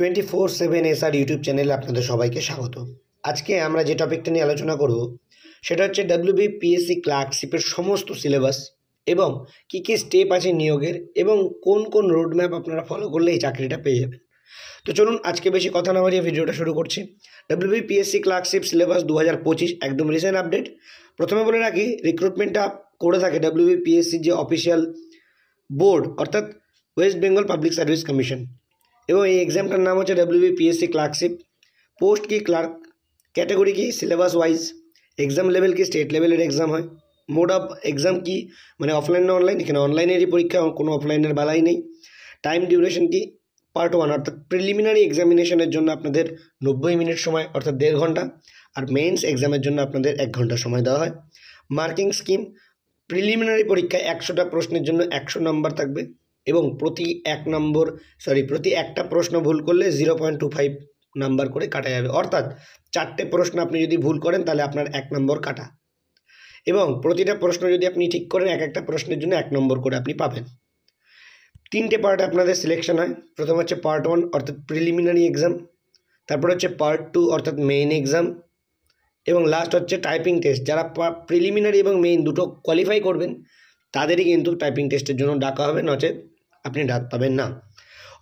24/7 SR YouTube চ্যানেলে আপনাদের সবাইকে স্বাগত। আজকে আমরা যে টপিকটা নিয়ে আলোচনা করব সেটা হচ্ছে WBPSC ক্লার্কশিপের সমস্ত সিলেবাস এবং কী কী স্টেপ আছে নিয়োগের এবং কোন কোন রোডম্যাপ আপনারা ফলো করলে এই চাকরিটা পেয়ে যাবেন। তো চলুন আজকে বেশি কথা না বাড়িয়ে ভিডিওটা শুরু করছি। WBPSC ক্লার্কশিপ সিলেবাস 2025 একদম রিসেন্ট আপডেট। প্রথমে বলে রাখি, রিক্রুটমেন্টটা করে থাকে WBPSC যে অফিসিয়াল বোর্ড অর্থাৎ West Bengal public service commission, এবং এই এক্সামটার নাম হচ্ছে WBPSC ক্লার্কশিপ। পোস্ট কি ক্লার্ক, ক্যাটাগরি কি সিলেবাস ওয়াইজ, এক্সাম লেভেল কি স্টেট লেভেলের এক্সাম হয়, মোড অফ এক্সাম কি মানে অফলাইন না অনলাইন, এখানে অনলাইনেরই পরীক্ষা, কোনো অফলাইনের বেলাই নেই। টাইম ডিউরেশন কি, পার্ট 1 অর্থাৎ প্রিলিমিনারি এক্সামিনেশনের জন্য আপনাদের 90 মিনিট সময় অর্থাৎ 1.5 ঘন্টা, আর মেন্স এক্সামের জন্য আপনাদের 1 ঘন্টা সময় দেওয়া হয়। মার্কিং স্কিম, প্রিলিমিনারি পরীক্ষায় 100টা প্রশ্নের জন্য 100 নম্বর থাকবে এবং প্রতি একটা প্রশ্ন ভুল করলে 0.25 নাম্বার করে কাটা যাবে, অর্থাৎ 4টে প্রশ্ন আপনি যদি ভুল করেন তাহলে আপনার 1 নম্বর কাটা, এবং প্রতিটা প্রশ্ন যদি আপনি ঠিক করেন একটা প্রশ্নের জন্য 1 নম্বর করে আপনি পাবেন। 3টে পার্টে আপনাদের সিলেকশন হয়। প্রথম হচ্ছে পার্ট 1 অর্থাৎ প্রিলিমিনারি এক্সাম, তারপর হচ্ছে পার্ট 2 অর্থাৎ মেইন এক্সাম, এবং লাস্ট হচ্ছে টাইপিং টেস্ট। যারা প্রিলিমিনারি এবং মেইন দুটো কোয়ালিফাই করবেন তাদেরই কিন্তু টাইপিং টেস্টের জন্য ডাকা হবে, নচেত আপনি ডাক পাবেন না।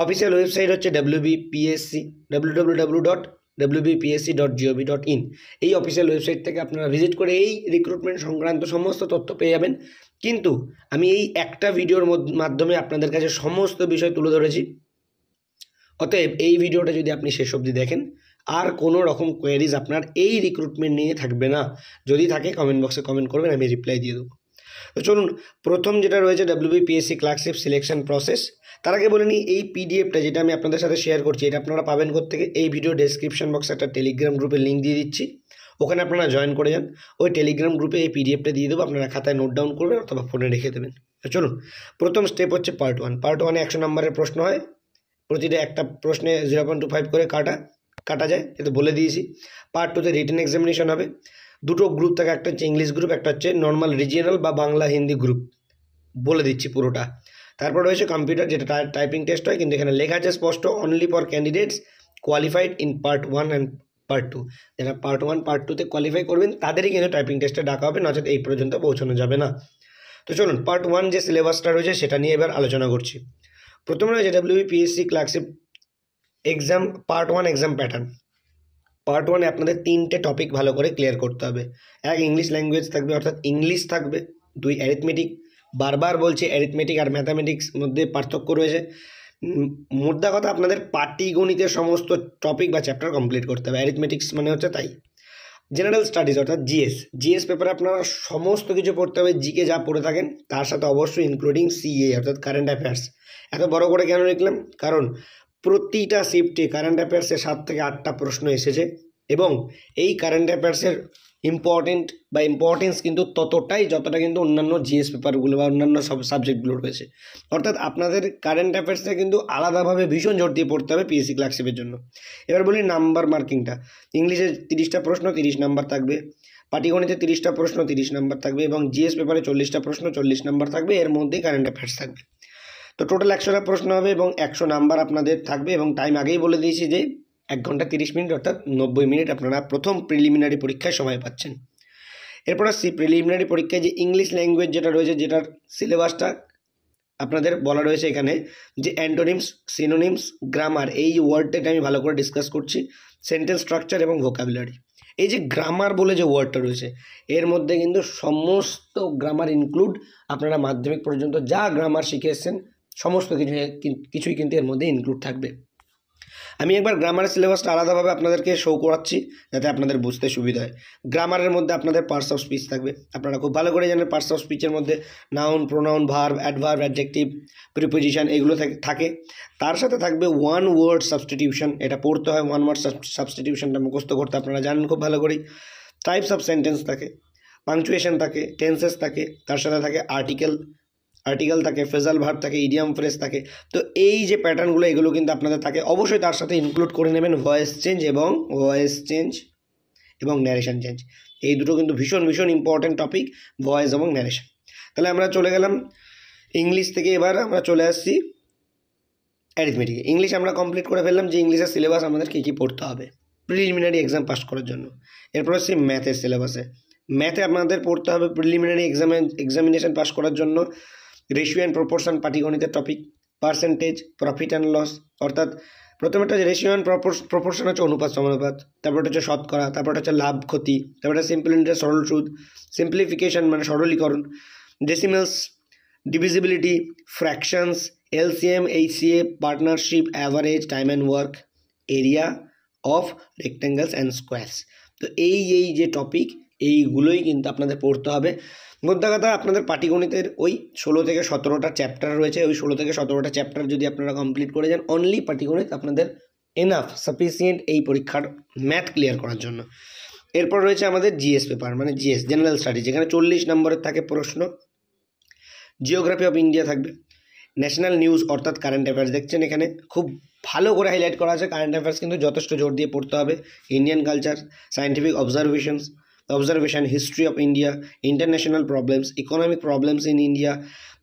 অফিসিয়াল ওয়েবসাইট হচ্ছে WBPSC www.wbpsc.gov.in। এই অফিসিয়াল ওয়েবসাইট থেকে আপনারা ভিজিট করে এই রিক্রুটমেন্ট সংক্রান্ত সমস্ত তথ্য পেয়ে যাবেন। কিন্তু আমি এই একটা ভিডিওর মাধ্যমে আপনাদের কাছে সমস্ত বিষয় তুলে ধরেছি, অতএব এই ভিডিওটা যদি আপনি শেষ অবধি দেখেন আর কোনো রকম কোয়েরিজ আপনার এই রিক্রুটমেন্ট নিয়ে থাকবে না। যদি থাকে কমেন্ট বক্সে কমেন্ট করবেন, আমি রিপ্লাই দিয়ে দেবো। তো চলুন, প্রথম যেটা রয়েছে WBPSC ক্লার্কশিপ সিলেকশন প্রসেস। তার আগে বলে নিই, এই পিডিএফটা যেটা আমি আপনাদের সাথে শেয়ার করছি এটা আপনারা পাবেন কোত্থেকে। এই ভিডিও ডেসক্রিপশন বক্সে একটা টেলিগ্রাম গ্রুপের লিঙ্ক দিয়ে দিচ্ছি, ওখানে আপনারা জয়েন করে যান। ওই টেলিগ্রাম গ্রুপে এই পিডিএফটা দিয়ে দেবো, আপনারা খাতায় নোট ডাউন করবেন অথবা ফোনে রেখে দেবেন। তো চলুন, প্রথম স্টেপ হচ্ছে পার্ট 1। পার্ট 1-এ 100 নম্বরের প্রশ্ন হয়, প্রতিটা একটা প্রশ্নে 0.25 করে কাটা যায়, এটা বলে দিয়েছি। পার্ট 2-তে রিটেন এক্সামিনেশন হবে। দুটো গ্রুপ থাকে, একটা হচ্ছে ইংলিশ গ্রুপ, একটা হচ্ছে নর্মাল রিজিয়নাল বা বাংলা হিন্দি গ্রুপ, বলে দিচ্ছি পুরোটা। তারপর রয়েছে কম্পিউটার, যেটা টাইপিং টেস্ট হয়, কিন্তু এখানে লেখা আছে স্পষ্ট only for candidates qualified in part 1 and part 2। যারা পার্ট 1 পার্ট 2-তে কোয়ালিফাই করবেন তাদেরই কিন্তু টাইপিং টেস্টে ডাকা হবে, নচেত এই পর্যন্ত পৌঁছানো যাবে না। তো চলুন, পার্ট 1 যে সিলেবাসটা রয়েছে সেটা নিয়ে এবার আলোচনা করছি। প্রথমে রয়েছে WBPSC clerkship exam part 1 exam pattern. Part 1-এ আপনাদের 3টে টপিক ভালো করে ক্লিয়ার করতে হবে। 1 ইংলিশ ল্যাঙ্গুয়েজ থাকবে অর্থাৎ ইংলিশ থাকবে। 2 অ্যারিথমেটিক, বারবার বলছি অ্যারিথমেটিক আর ম্যাথামেটিক্স মধ্যে পার্থক্য রয়েছে। মোদ্দা কথা, আপনাদের পাটিগণিতের সমস্ত টপিক বা চ্যাপ্টার কমপ্লিট করতে হবে, অ্যারিথমেটিক্স মানে হচ্ছে তাই। জেনারেল স্টাডিজ অর্থাৎ জিএস পেপারে আপনারা সমস্ত কিছু পড়তে হবে, জিকে যা পড়ে থাকেন তার সাথে অবশ্যই ইনক্লুডিং সিএ অর্থাৎ কারেন্ট অ্যাফেয়ার্স। এত বড় করে কেন লিখলাম, কারণ প্রতিটা শিফটে কারেন্ট অ্যাফেয়ার্সের 7 থেকে 8টা প্রশ্ন এসেছে, এবং এই কারেন্ট অ্যাফেয়ার্সের ইম্পর্টেন্স কিন্তু ততটাই যতটা কিন্তু অন্যান্য জিএস পেপারগুলো বা অন্যান্য সব সাবজেক্টগুলো রয়েছে। অর্থাৎ আপনাদের কারেন্ট অ্যাফেয়ার্সে কিন্তু আলাদাভাবে ভীষণ জোর দিয়ে পড়তে হবে পিএসসি ক্লার্কশিপের জন্য। এবার বলি নাম্বার মার্কিংটা। ইংলিশে 30টা প্রশ্ন 30 নাম্বার থাকবে, পাটিগণিতে 30টা প্রশ্ন 30 নাম্বার থাকবে, এবং জিএস পেপারে 40টা প্রশ্ন 40 নাম্বার থাকবে, এর মধ্যেই কারেন্ট অ্যাফেয়ার্স থাকবে। তো টোটাল 100টা প্রশ্ন হবে এবং 100 নাম্বার আপনাদের থাকবে, এবং টাইম আগেই বলে দিয়েছি যে 1 ঘন্টা 30 মিনিট অর্থাৎ 90 মিনিট আপনারা প্রথম প্রিলিমিনারি পরীক্ষায় সময় পাচ্ছেন। এরপর আসছি প্রিলিমিনারি পরীক্ষায় যে ইংলিশ ল্যাঙ্গুয়েজ যেটা রয়েছে, যেটার সিলেবাসটা আপনাদের বলা রয়েছে এখানে, যে অ্যান্টোনিমস, সিনোনিমস, গ্রামার, এই ওয়ার্ডটা আমি ভালো করে ডিসকাস করছি, সেন্টেন্স স্ট্রাকচার এবং ভোকাবুলারি। এই যে গ্রামার বলে যে ওয়ার্ডটা রয়েছে, এর মধ্যে কিন্তু সমস্ত গ্রামার ইনক্লুড, আপনারা মাধ্যমিক পর্যন্ত যা গ্রামার শিখে এসেছেন সমস্ত কিছুই কিন্তু এর মধ্যে ইনক্লুড থাকবে। আমি একবার গ্রামারের সিলেবাসটা আলাদাভাবে আপনাদেরকে শো করাচ্ছি যাতে আপনাদের বুঝতে সুবিধা হয়। গ্রামারের মধ্যে আপনাদের পার্টস অফ স্পিচ থাকবে, আপনারা খুব ভালো করে জানেন পার্টস অফ স্পিচের মধ্যে noun, pronoun, verb, adverb, adjective, preposition এগুলো থাকে। তার সাথে থাকবে ওয়ান ওয়ার্ড সাবস্টিটিউশন, এটা পড়তে হয়, ওয়ান ওয়ার্ড সাবস্টিটিউশনটা মুখস্থ করতে আপনারা জানেন খুব ভালো করেই। টাইপস অফ সেন্টেন্স থাকে, পাংচুয়েশন থাকে, টেন্সেস থাকে, তার সাথে থাকে আর্টিকেল থাকে, ফ্রেজাল ভার্ব থাকে, ইডিয়াম ফ্রেজ থাকে। তো এই যে প্যাটার্নগুলো এগুলো কিন্তু আপনাদের থাকে, অবশ্যই তার সাথে ইনক্লুড করে নেবেন ভয়েস চেঞ্জ এবং ন্যারেশন চেঞ্জ। এই দুটো কিন্তু ভীষণ ইম্পর্টেন্ট টপিক, ভয়েস এবং ন্যারেশন। তাহলে আমরা চলে গেলাম ইংলিশ থেকে, এবার আমরা চলে আসছি অ্যারিথমেটিক। ইংলিশ আমরা কমপ্লিট করে ফেললাম যে ইংলিশের সিলেবাস আমাদের কী কী পড়তে হবে প্রিলিমিনারি এক্সাম পাস করার জন্য। এরপর হচ্ছে ম্যাথের সিলেবাসে। ম্যাথে আপনাদের পড়তে হবে প্রিলিমিনারি এক্সামিনেশন পাস করার জন্য রেশিও অ্যান্ড প্রপোর্শন, পাটিগণিতের topic, percentage, profit and loss, অর্থাৎ প্রথমেটা যে রেশিও অ্যান্ড প্রপোর্শন হচ্ছে অনুপাত সমানুপাত, তারপরটা হচ্ছে শতকরা, তারপরটা হচ্ছে লাভ ক্ষতি, তারপরে সিম্পল ইন্টারেস্ট সরল সুদ, সিম্পলিফিকেশন মানে সরলীকরণ, decimals, divisibility, fractions, LCM, HCF, partnership, average, time and work, area of rectangles and squares. তো এই যে টপিক এইগুলোই কিন্তু আপনাদের পড়তে হবে। মোদ্দা কথা আপনাদের পাটিগণিতের ওই 16 থেকে 17টা চ্যাপ্টার রয়েছে, ওই 16 থেকে 17টা চ্যাপ্টার যদি আপনারা কমপ্লিট করে যান, অনলি পাটিগণিত আপনাদের এনাফ সাফিসিয়েন্ট এই পরীক্ষার ম্যাথ ক্লিয়ার করার জন্য। এরপর রয়েছে আমাদের জিএস পেপার, মানে জিএস জেনারেল স্টাডি, যেখানে 40 নম্বরের থাকে প্রশ্ন। জিওগ্রাফি অফ ইন্ডিয়া থাকবে, ন্যাশনাল নিউজ অর্থাৎ কারেন্ট অ্যাফেয়ার্স। দেখছেন এখানে খুব ভালো করে হাইলাইট করা আছে, কারেন্ট অ্যাফেয়ার্স কিন্তু যথেষ্ট জোর দিয়ে পড়তে হবে। Indian culture, scientific observation, history of India, international problems, economic problems in India,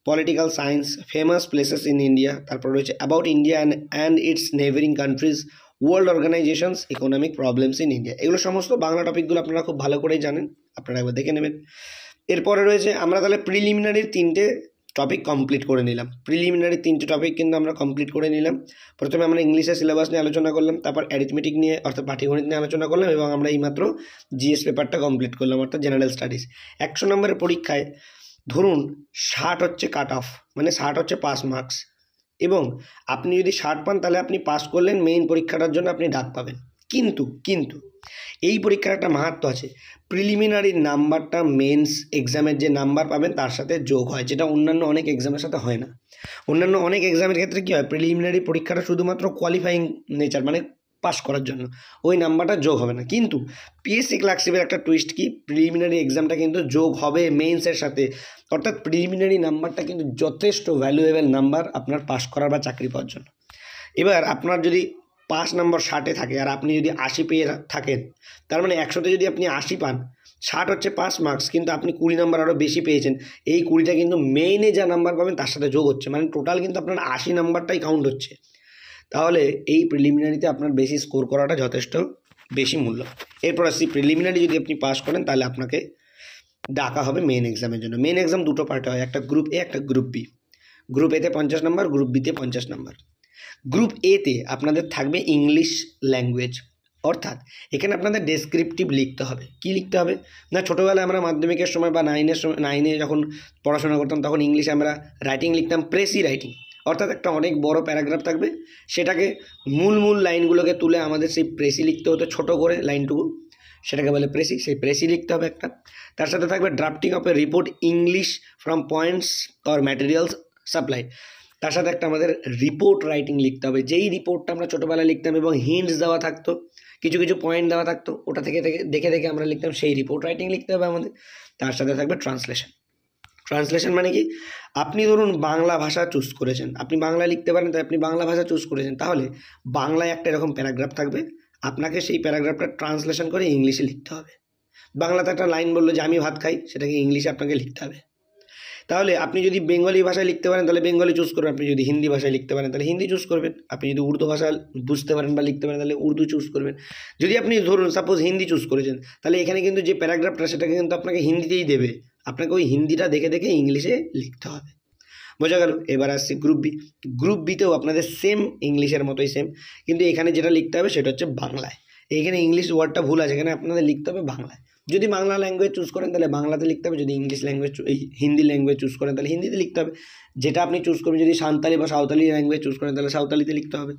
political science, famous places in India, তারপর রয়েছে about India and its neighbouring countries, world organisations, economic problems in India. এগুলো সমস্ত বাংলা টপিকগুলো আপনারা খুব ভালো করেই জানেন, আপনারা একবার দেখে নেবেন। এরপরে রয়েছে আমরা তাহলে প্রিলিমিনারির 3টে টপিক কমপ্লিট করে নিলাম। প্রিলিমিনারি 3টে টপিক কিন্তু আমরা কমপ্লিট করে নিলাম। প্রথমে আমরা ইংলিশের সিলেবাস নিয়ে আলোচনা করলাম, তারপর অ্যারিথমেটিক নিয়ে অর্থাৎ পাটিগণিত নিয়ে আলোচনা করলাম, এবং আমরা এইমাত্র জিএস পেপারটা কমপ্লিট করলাম অর্থাৎ জেনারেল স্টাডিজ। 100 নম্বরের পরীক্ষায় ধরুন 60 হচ্ছে কাট অফ, মানে 60 হচ্ছে পাস মার্কস, এবং আপনি যদি 60 পান তাহলে আপনি পাস করলেন, মেইন পরীক্ষাটার জন্য আপনি ডাক পাবেন। কিন্তু এই পরীক্ষার একটা মাহাত্ম্য আছে, প্রিলিমিনারি নাম্বারটা মেন্স এক্সামের যে নাম্বার পাবেন তার সাথে যোগ হয়, যেটা অন্যান্য অনেক এক্সামের সাথে হয় না। অন্যান্য অনেক এক্সামের ক্ষেত্রে কী হয়, প্রিলিমিনারি পরীক্ষাটা শুধুমাত্র কোয়ালিফাইং নেচার, মানে পাস করার জন্য, ওই নাম্বারটা যোগ হবে না। কিন্তু পিএসসি ক্লার্কশিপের একটা টুইস্ট কি, প্রিলিমিনারি এক্সামটা কিন্তু যোগ হবে মেন্সের সাথে, অর্থাৎ প্রিলিমিনারি নাম্বারটা কিন্তু যথেষ্ট ভ্যালুয়েবল নাম্বার আপনার পাস করার বা চাকরি পাওয়ার জন্য। এবার আপনার যদি পাস নম্বর 60-এ থাকে আর আপনি যদি 80 পেয়ে থাকেন, তার মানে 100তে যদি আপনি 80 পান, 60 হচ্ছে পাস মার্কস, কিন্তু আপনি 20 নম্বর আরও বেশি পেয়েছেন, এই 20টা কিন্তু মেইনে যা নাম্বার পাবেন তার সাথে যোগ হচ্ছে, মানে টোটাল কিন্তু আপনার 80 নাম্বারটাই কাউন্ট হচ্ছে। তাহলে এই প্রিলিমিনারিতে আপনার বেশি স্কোর করাটা যথেষ্ট বেশি মূল্য। এরপর আসছি প্রিলিমিনারি যদি আপনি পাস করেন তাহলে আপনাকে ডাকা হবে মেন এক্সামের জন্য। মেন এক্সাম দুটো পার্টে হয়, একটা গ্রুপ এ, একটা গ্রুপ বি। গ্রুপ এতে 50 নম্বর, গ্রুপ বিতে 50 নম্বর। গ্রুপ এতে আপনাদের থাকবে ইংলিশ ল্যাঙ্গুয়েজ, অর্থাৎ এখানে আপনাদের ডেসক্রিপটিভ লিখতে হবে। কি লিখতে হবে না, ছোটোবেলায় আমরা মাধ্যমিকের সময় বা নাইনে যখন পড়াশোনা করতাম তখন ইংলিশে আমরা রাইটিং লিখতাম প্রেসি রাইটিং, অর্থাৎ একটা অনেক বড় প্যারাগ্রাফ থাকবে, সেটাকে মূল লাইনগুলোকে তুলে আমাদের সেই প্রেসি লিখতে হতো, ছোটো করে লাইনটুকু, সেটাকে বলে প্রেসি, সেই প্রেসি লিখতে হবে একটা। তার সাথে থাকবে drafting of A report English from points or materials supply, তার সাথে একটা আমাদের রিপোর্ট রাইটিং লিখতে হবে, যেই রিপোর্টটা আমরা ছোটোবেলায় লিখতাম এবং হিন্টস দেওয়া থাকতো, কিছু পয়েন্ট দেওয়া থাকতো, ওটা থেকে দেখে আমরা লিখতাম, সেই রিপোর্ট রাইটিং লিখতে হবে আমাদের। তার সাথে থাকবে ট্রান্সলেশন মানে কি, আপনি ধরুন বাংলা ভাষা চুজ করেছেন, আপনি বাংলা লিখতে পারেন তাই আপনি বাংলা ভাষা চুজ করেছেন, তাহলে বাংলায় একটা এরকম প্যারাগ্রাফ থাকবে, আপনাকে সেই প্যারাগ্রাফটা ট্রান্সলেশন করে ইংলিশে লিখতে হবে। বাংলাতে একটা লাইন বললো যে আমি ভাত খাই, সেটাকে ইংলিশে আপনাকে লিখতে হবে। তাহলে আপনি যদি বেঙ্গলি ভাষায় লিখতে পারেন তাহলে বেঙ্গলি চুজ করবেন, আপনি যদি হিন্দি ভাষায় লিখতে পারেন তাহলে হিন্দি চুজ করবেন, আপনি যদি উর্দু ভাষা বুঝতে পারেন বা লিখতে পারেন তাহলে উর্দু চুজ করবেন। যদি আপনি ধরুন সাপোজ হিন্দি চুজ করেছেন, তাহলে এখানে কিন্তু যে প্যারাগ্রাফটা সেটাকে কিন্তু আপনাকে হিন্দিতেই দেবে, আপনাকে ওই হিন্দিটা দেখে ইংলিশে লিখতে হবে। বোঝা গেল? এবার আসছি গ্রুপ বি। গ্রুপ বিতেও আপনাদের সেম ইংলিশের মতোই সেম, কিন্তু এখানে যেটা লিখতে হবে সেটা হচ্ছে বাংলায়। এইখানে ইংলিশ ওয়ার্ডটা ভুল আছে, এখানে আপনাদের লিখতে হবে বাংলায়। যদি বাংলা ল্যাঙ্গুয়েজ চুজ করেন তাহলে বাংলাতে লিখতে হবে, যদি English language Hindi language choose করেন তাহলে হিন্দিতে লিখতে হবে। যেটা আপনি চুজ করবেন, যদি সাঁওতালি বা সাঁওতালি ল্যাঙ্গুয়েজ চুজ করেন তাহলে সাঁওতালিতে লিখতে হবে।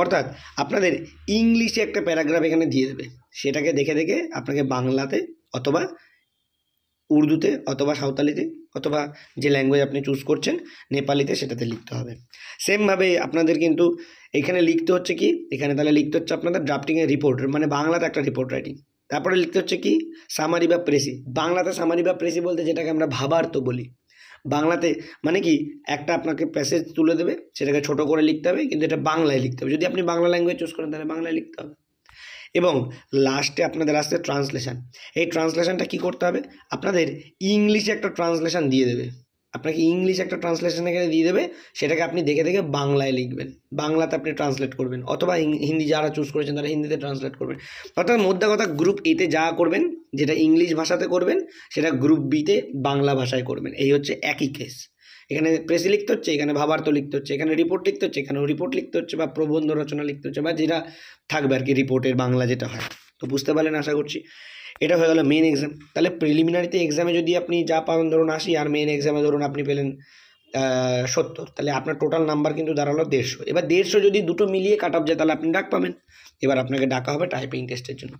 অর্থাৎ আপনাদের ইংলিশে একটা প্যারাগ্রাফ এখানে দিয়ে দেবে, সেটাকে দেখে আপনাকে বাংলাতে অথবা উর্দুতে অথবা সাঁওতালিতে অথবা যে ল্যাঙ্গুয়েজ আপনি চুজ করছেন নেপালিতে সেটাতে লিখতে হবে। সেমভাবে আপনাদের কিন্তু এখানে লিখতে হচ্ছে কি, এখানে তাহলে লিখতে হচ্ছে আপনাদের ড্রাফটিংয়ের রিপোর্ট, মানে বাংলাতে একটা রিপোর্ট রাইটিং। তারপরে লিখতে হচ্ছে কি সামারি বা প্রেসি। বাংলাতে সামারি বা প্রেসি বলতে যেটাকে আমরা ভাবার্থ বলি, বাংলাতে মানে কি একটা আপনাকে প্যাসেজ তুলে দেবে, সেটাকে ছোট করে লিখতে হবে, কিন্তু এটা বাংলায় লিখতে হবে। যদি আপনি বাংলা ল্যাঙ্গুয়েজ চুজ করেন তাহলে বাংলায় লিখতে হবে। এবং লাস্টে আপনাদের আসছে ট্রান্সলেশন। এই ট্রান্সলেশনটা কি করতে হবে, আপনাদের ইংলিশে একটা ট্রান্সলেশন দিয়ে দেবে, আপনাকে ইংলিশ একটা ট্রান্সলেশন এখানে দিয়ে দেবে, সেটাকে আপনি দেখে দেখে বাংলায় লিখবেন, বাংলাতে আপনি ট্রান্সলেট করবেন, অথবা হিন্দি যারা চুজ করেছেন তারা হিন্দিতে ট্রান্সলেট করবেন। অর্থাৎ মোদ্দা কথা, গ্রুপ এতে যা করবেন, যেটা ইংলিশ ভাষাতে করবেন সেটা গ্রুপ বিতে বাংলা ভাষায় করবেন। এই হচ্ছে একই কেস। এখানে প্রেসি লিখতে হচ্ছে, এখানে ভাবার্থ লিখতে হচ্ছে, এখানে রিপোর্ট লিখতে হচ্ছে, এখানেও রিপোর্ট লিখতে হচ্ছে, বা প্রবন্ধ রচনা লিখতে হচ্ছে, বা যেটা থাকবে আর কি রিপোর্টের বাংলা যেটা হয়। তো বুঝতে পারলেন আশা করছি। এটা হয়ে গেল মেন এক্সাম। তাহলে প্রিলিমিনারিতে এক্সামে যদি আপনি যা পাবেন ধরুন 80, আর মেন এক্সামে ধরুন আপনি পেলেন 70, তাহলে আপনার টোটাল নাম্বার কিন্তু দাঁড়ালো 150। এবার 150 যদি দুটো মিলিয়ে কাট অফ যায় তাহলে আপনি ডাক পাবেন। এবার আপনাকে ডাকা হবে টাইপিং টেস্টের জন্য।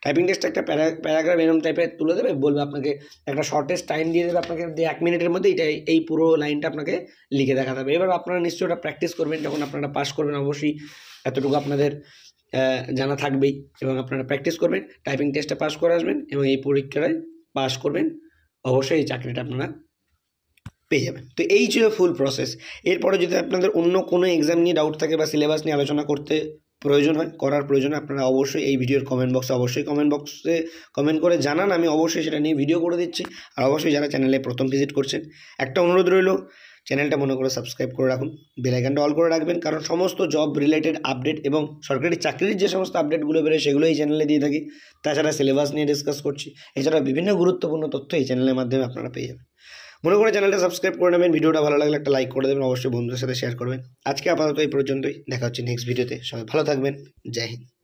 টাইপিং টেস্ট একটা প্যারাগ্রাফ এরকম টাইপের তুলে দেবে, বলবে আপনাকে একটা শর্টেস্ট টাইম দিয়ে দেবে আপনাকে, 1 মিনিটের মধ্যে এই পুরো লাইনটা আপনাকে লিখে দেখাতে হবে। এবার আপনারা নিশ্চয়ই ওটা প্র্যাকটিস করবেন, যখন আপনারা পাস করবেন অবশ্যই এতটুকু আপনাদের জানা থাকবেই, এবং আপনারা প্র্যাকটিস করবেন, টাইপিং টেস্টে পাস করে আসবেন এবং এই পরীক্ষায় পাস করবেন, অবশ্যই এই চাকরিটা আপনারা পেয়ে যাবেন। তো এই ছিল ফুল প্রসেস। এরপরে যদি আপনাদের অন্য কোনো এক্সাম নিয়ে ডাউট থাকে বা সিলেবাস নিয়ে আলোচনা করতে প্রয়োজন হয়, করার প্রয়োজন হয়, আপনারা অবশ্যই এই ভিডিওর কমেন্ট বক্সে কমেন্ট করে জানান, আমি অবশ্যই সেটা নিয়ে ভিডিও করে দিচ্ছি। আর অবশ্যই যারা চ্যানেলে প্রথম ভিজিট করছেন, একটা অনুরোধ রইল, চ্যানেলটা মনে করে সাবস্ক্রাইব করে রাখুন, বেল আইকনটা অল করে রাখবেন, কারণ সমস্ত জব রিলেটেড আপডেট এবং সরকারি চাকরির যে সমস্ত আপডেটগুলো বেরোয় সেগুলো এই চ্যানেলে দিয়ে থাকি। তাছাড়া সিলেবাস নিয়ে ডিসকাস করছি, এছাড়া বিভিন্ন গুরুত্বপূর্ণ তথ্য এই চ্যানেলের মাধ্যমে আপনারা পেয়ে যাবেন। মনে করে চ্যানেলটা সাবস্ক্রাইব করে নেবেন, ভিডিওটা ভালো লাগলে একটা লাইক করে দেবেন, অবশ্যই বন্ধুদের সাথে শেয়ার করবেন। আজকে আপাতত এই পর্যন্তই, দেখা হচ্ছে নেক্সট ভিডিওতে। সবাই ভালো থাকবেন, জয় হিন্দ।